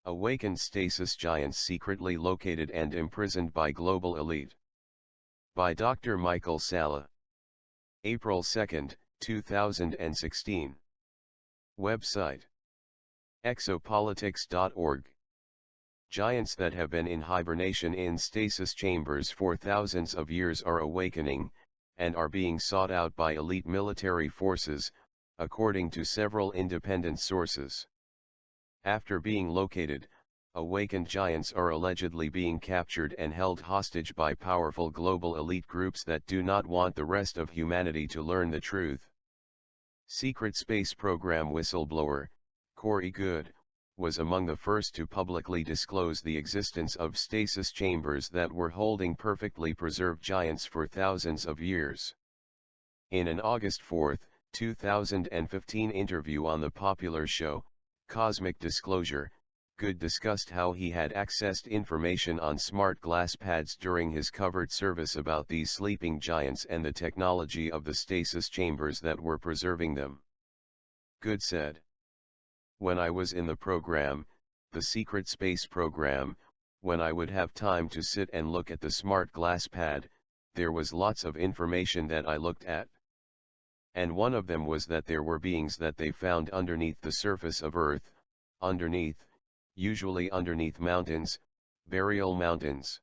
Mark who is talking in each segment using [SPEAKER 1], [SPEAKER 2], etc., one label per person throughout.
[SPEAKER 1] Awakened stasis giants secretly located and imprisoned by global elite. By Dr. Michael Salla. April 2, 2016. Website: exopolitics.org. Giants that have been in hibernation in stasis chambers for thousands of years are awakening, and are being sought out by elite military forces, according to several independent sources. After being located, awakened giants are allegedly being captured and held hostage by powerful global elite groups that do not want the rest of humanity to learn the truth. Secret space program whistleblower, Corey Goode, was among the first to publicly disclose the existence of stasis chambers that were holding perfectly preserved giants for thousands of years. In an August 4, 2015 interview on the popular show, Cosmic Disclosure, Goode discussed how he had accessed information on smart glass pads during his covert service about these sleeping giants and the technology of the stasis chambers that were preserving them. Goode said, "When I was in the program, the secret space program, when I would have time to sit and look at the smart glass pad, there was lots of information that I looked at. And one of them was that there were beings that they found underneath the surface of Earth, usually underneath mountains, burial mountains.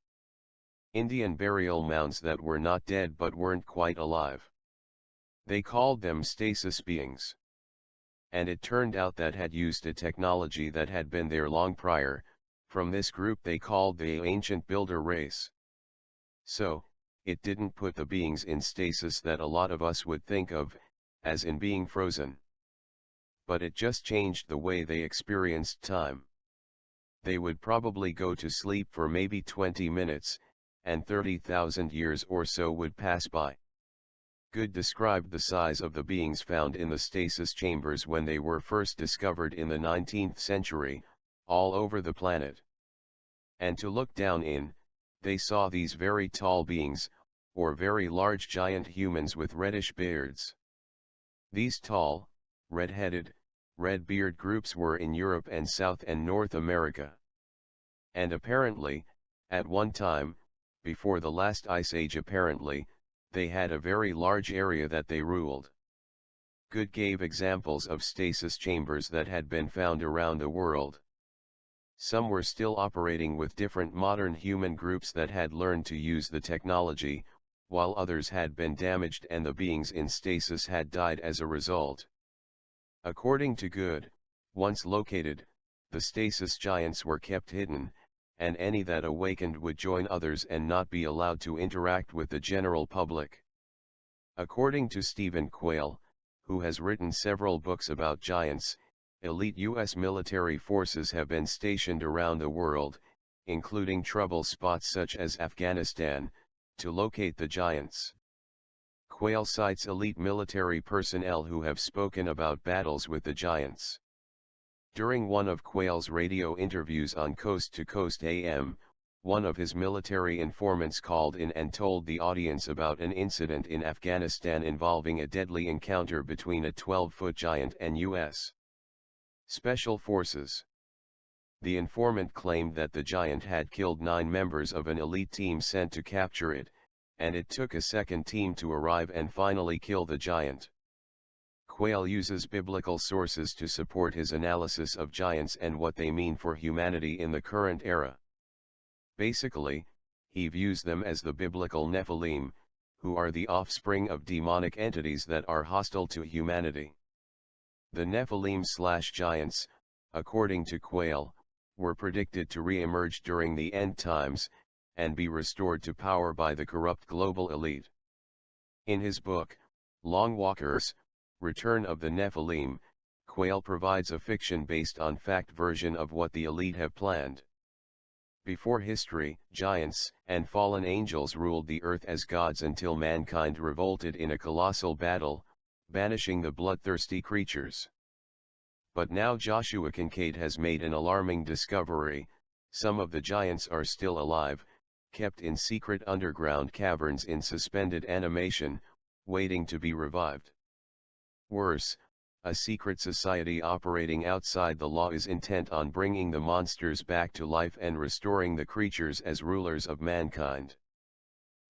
[SPEAKER 1] Indian burial mounds that were not dead but weren't quite alive. They called them stasis beings. And it turned out that had used a technology that had been there long prior, from this group they called the ancient builder race. So, it didn't put the beings in stasis that a lot of us would think of, as in being frozen. But it just changed the way they experienced time. They would probably go to sleep for maybe 20 minutes, and 30,000 years or so would pass by." Goode described the size of the beings found in the stasis chambers when they were first discovered in the 19th century, all over the planet. And to look down in, they saw these very tall beings, or very large giant humans with reddish beards. These tall, red-headed, red-beard groups were in Europe and South and North America. And apparently, at one time, before the last ice age apparently, they had a very large area that they ruled. Goode gave examples of stasis chambers that had been found around the world. Some were still operating with different modern human groups that had learned to use the technology, while others had been damaged and the beings in stasis had died as a result. According to Goode, once located, the stasis giants were kept hidden, and any that awakened would join others and not be allowed to interact with the general public. According to Stephen Quayle, who has written several books about giants, elite U.S. military forces have been stationed around the world, including trouble spots such as Afghanistan, to locate the giants. Quayle cites elite military personnel who have spoken about battles with the giants. During one of Quayle's radio interviews on Coast to Coast AM, one of his military informants called in and told the audience about an incident in Afghanistan involving a deadly encounter between a 12-foot giant and U.S. Special Forces. The informant claimed that the giant had killed 9 members of an elite team sent to capture it, and it took a second team to arrive and finally kill the giant. Quayle uses biblical sources to support his analysis of giants and what they mean for humanity in the current era. Basically, he views them as the biblical Nephilim, who are the offspring of demonic entities that are hostile to humanity. The Nephilim/giants, according to Quayle, were predicted to re-emerge during the end times, and be restored to power by the corrupt global elite. In his book, Long Walkers, Return of the Nephilim, Quayle provides a fiction-based on fact version of what the elite have planned. Before history, giants and fallen angels ruled the earth as gods until mankind revolted in a colossal battle, banishing the bloodthirsty creatures. But now Joshua Kincaid has made an alarming discovery: some of the giants are still alive, kept in secret underground caverns in suspended animation, waiting to be revived. Worse, a secret society operating outside the law is intent on bringing the monsters back to life and restoring the creatures as rulers of mankind.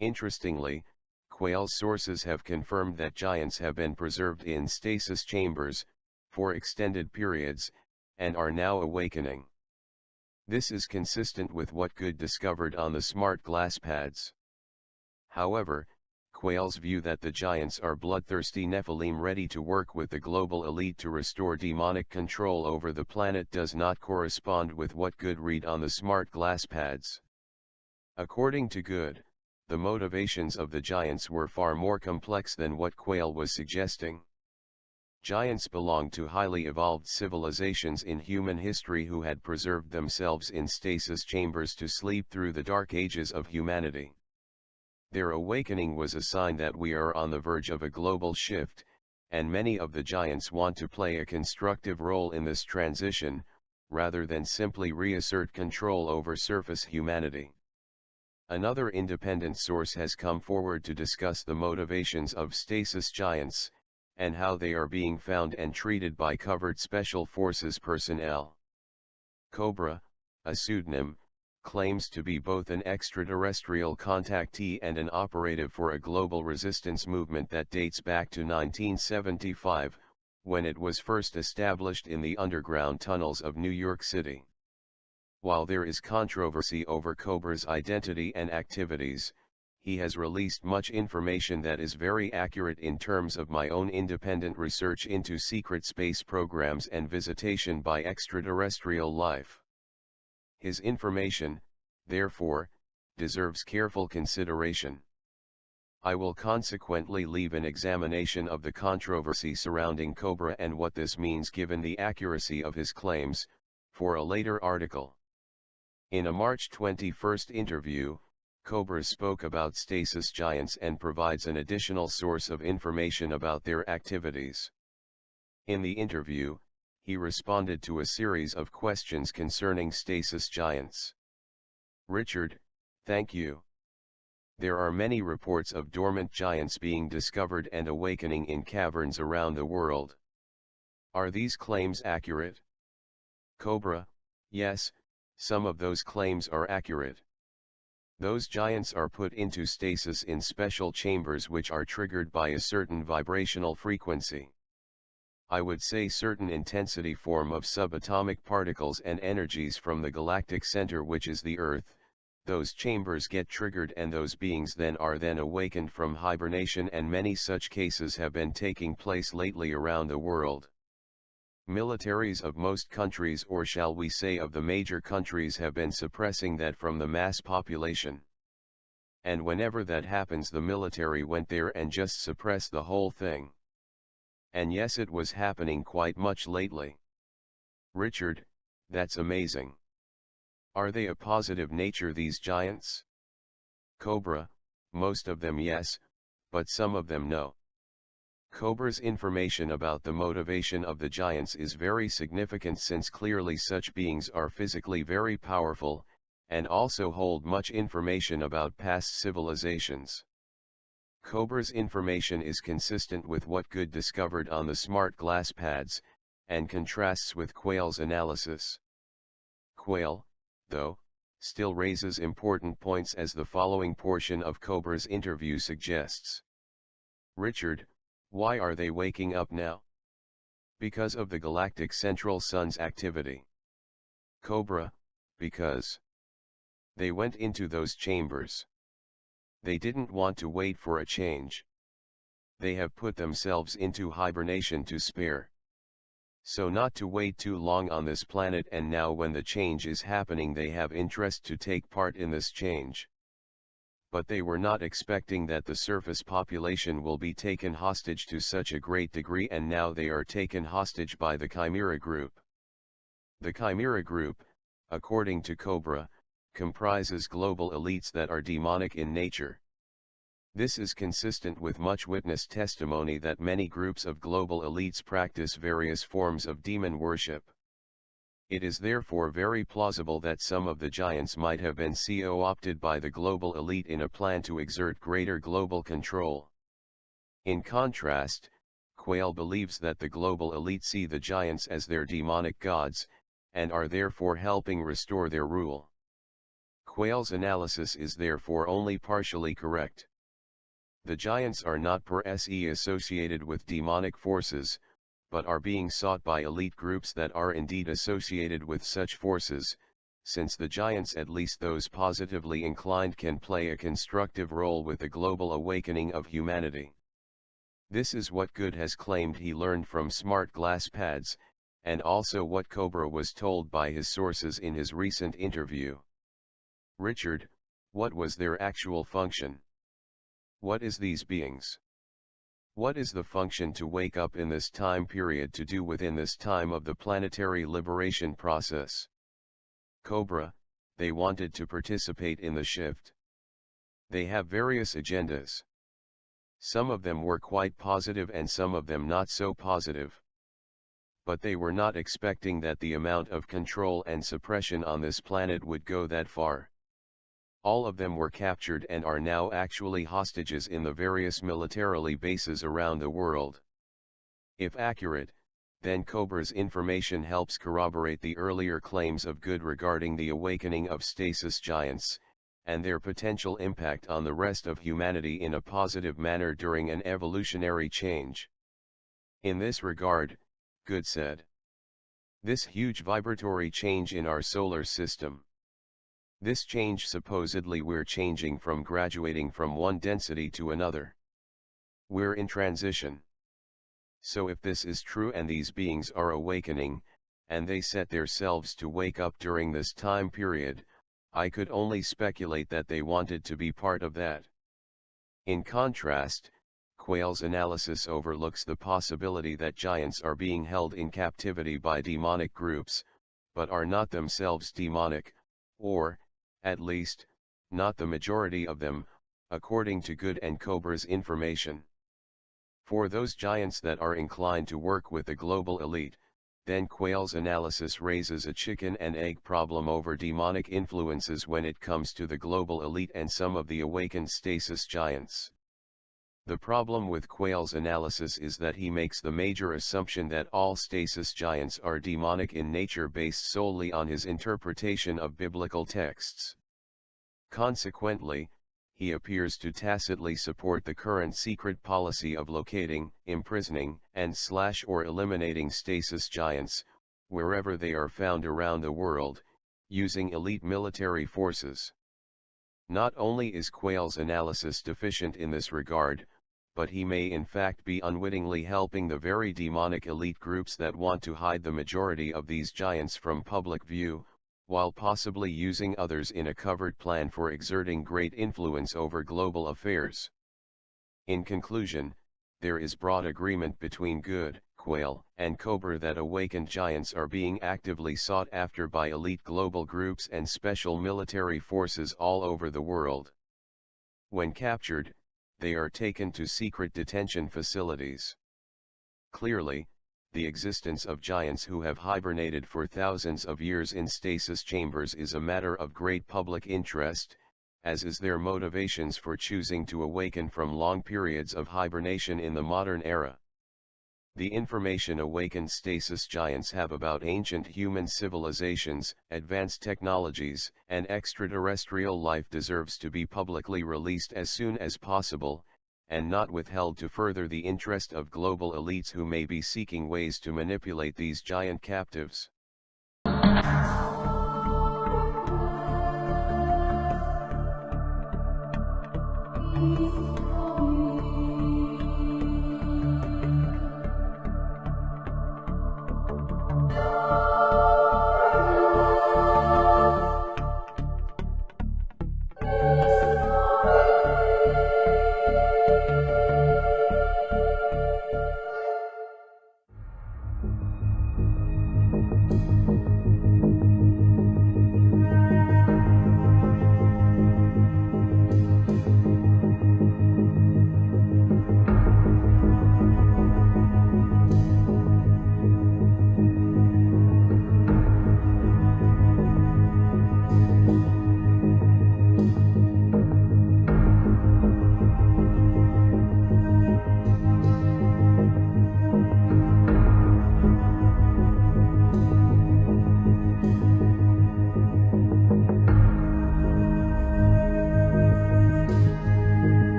[SPEAKER 1] Interestingly, Quayle's sources have confirmed that giants have been preserved in stasis chambers for extended periods, and are now awakening. This is consistent with what Goode discovered on the smart glass pads. However, Quayle's view that the giants are bloodthirsty Nephilim ready to work with the global elite to restore demonic control over the planet does not correspond with what Goode read on the smart glass pads. According to Goode, the motivations of the giants were far more complex than what Quayle was suggesting. Giants belonged to highly evolved civilizations in human history who had preserved themselves in stasis chambers to sleep through the dark ages of humanity. Their awakening was a sign that we are on the verge of a global shift, and many of the giants want to play a constructive role in this transition, rather than simply reassert control over surface humanity. Another independent source has come forward to discuss the motivations of stasis giants, and how they are being found and treated by covert special forces personnel. Cobra, a pseudonym, claims to be both an extraterrestrial contactee and an operative for a global resistance movement that dates back to 1975, when it was first established in the underground tunnels of New York City. While there is controversy over Cobra's identity and activities, he has released much information that is very accurate in terms of my own independent research into secret space programs and visitation by extraterrestrial life. His information, therefore, deserves careful consideration. I will consequently leave an examination of the controversy surrounding Cobra and what this means given the accuracy of his claims, for a later article. In a March 21 interview, Cobra spoke about stasis giants and provides an additional source of information about their activities. In the interview, he responded to a series of questions concerning stasis giants. Richard, thank you. There are many reports of dormant giants being discovered and awakening in caverns around the world. Are these claims accurate? Cobra, yes, some of those claims are accurate. Those giants are put into stasis in special chambers which are triggered by a certain vibrational frequency. I would say certain intensity form of subatomic particles and energies from the galactic center, which is the Earth. Those chambers get triggered and those beings are then awakened from hibernation, and many such cases have been taking place lately around the world. Militaries of most countries, or shall we say of the major countries, have been suppressing that from the mass population. And whenever that happens, the military went there and just suppressed the whole thing. And yes, it was happening quite much lately. Richard, that's amazing. Are they a positive nature, these giants? Cobra, most of them yes, but some of them no. Cobra's information about the motivation of the giants is very significant, since clearly such beings are physically very powerful, and also hold much information about past civilizations. Cobra's information is consistent with what Goode discovered on the smart glass pads, and contrasts with Quayle's analysis. Quayle, though, still raises important points, as the following portion of Cobra's interview suggests. Richard, why are they waking up now? Because of the galactic central sun's activity. Cobra, because they went into those chambers. They didn't want to wait for a change. They have put themselves into hibernation to spare. So not to wait too long on this planet, and now when the change is happening they have interest to take part in this change. But they were not expecting that the surface population will be taken hostage to such a great degree, and now they are taken hostage by the Chimera Group. The Chimera Group, according to Cobra, comprises global elites that are demonic in nature. This is consistent with much witness testimony that many groups of global elites practice various forms of demon worship. It is therefore very plausible that some of the giants might have been co-opted by the global elite in a plan to exert greater global control. In contrast, Quayle believes that the global elite see the giants as their demonic gods, and are therefore helping restore their rule. Quayle's analysis is therefore only partially correct. The giants are not per se associated with demonic forces, but are being sought by elite groups that are indeed associated with such forces, since the giants, at least those positively inclined, can play a constructive role with the global awakening of humanity. This is what Goode has claimed he learned from smart glass pads, and also what Cobra was told by his sources in his recent interview. Richard, what was their actual function? What is these beings? What is the function to wake up in this time period to do within this time of the planetary liberation process? Cobra, they wanted to participate in the shift. They have various agendas. Some of them were quite positive and some of them not so positive. but they were not expecting that the amount of control and suppression on this planet would go that far. All of them were captured and are now actually hostages in the various militarily bases around the world. If accurate, then Cobra's information helps corroborate the earlier claims of Goode regarding the awakening of stasis giants, and their potential impact on the rest of humanity in a positive manner during an evolutionary change. In this regard, Goode said, "This huge vibratory change in our solar system. This change supposedly we're changing from graduating from one density to another. We're in transition. So if this is true and these beings are awakening, and they set themselves to wake up during this time period, I could only speculate that they wanted to be part of that." In contrast, Quayle's analysis overlooks the possibility that giants are being held in captivity by demonic groups, but are not themselves demonic, or, at least, not the majority of them, according to Goode and Cobra's information. For those giants that are inclined to work with the global elite, then Quayle's analysis raises a chicken and egg problem over demonic influences when it comes to the global elite and some of the awakened stasis giants. The problem with Quayle's analysis is that he makes the major assumption that all stasis giants are demonic in nature based solely on his interpretation of biblical texts. Consequently, he appears to tacitly support the current secret policy of locating, imprisoning, and/or eliminating stasis giants, wherever they are found around the world, using elite military forces. Not only is Quayle's analysis deficient in this regard, but he may in fact be unwittingly helping the very demonic elite groups that want to hide the majority of these giants from public view, while possibly using others in a covert plan for exerting great influence over global affairs. In conclusion, there is broad agreement between Goode, Quayle, and Cobra that awakened giants are being actively sought after by elite global groups and special military forces all over the world. When captured, they are taken to secret detention facilities. Clearly, the existence of giants who have hibernated for thousands of years in stasis chambers is a matter of great public interest, as is their motivations for choosing to awaken from long periods of hibernation in the modern era. The information awakened stasis giants have about ancient human civilizations, advanced technologies, and extraterrestrial life deserves to be publicly released as soon as possible, and not withheld to further the interest of global elites who may be seeking ways to manipulate these giant captives.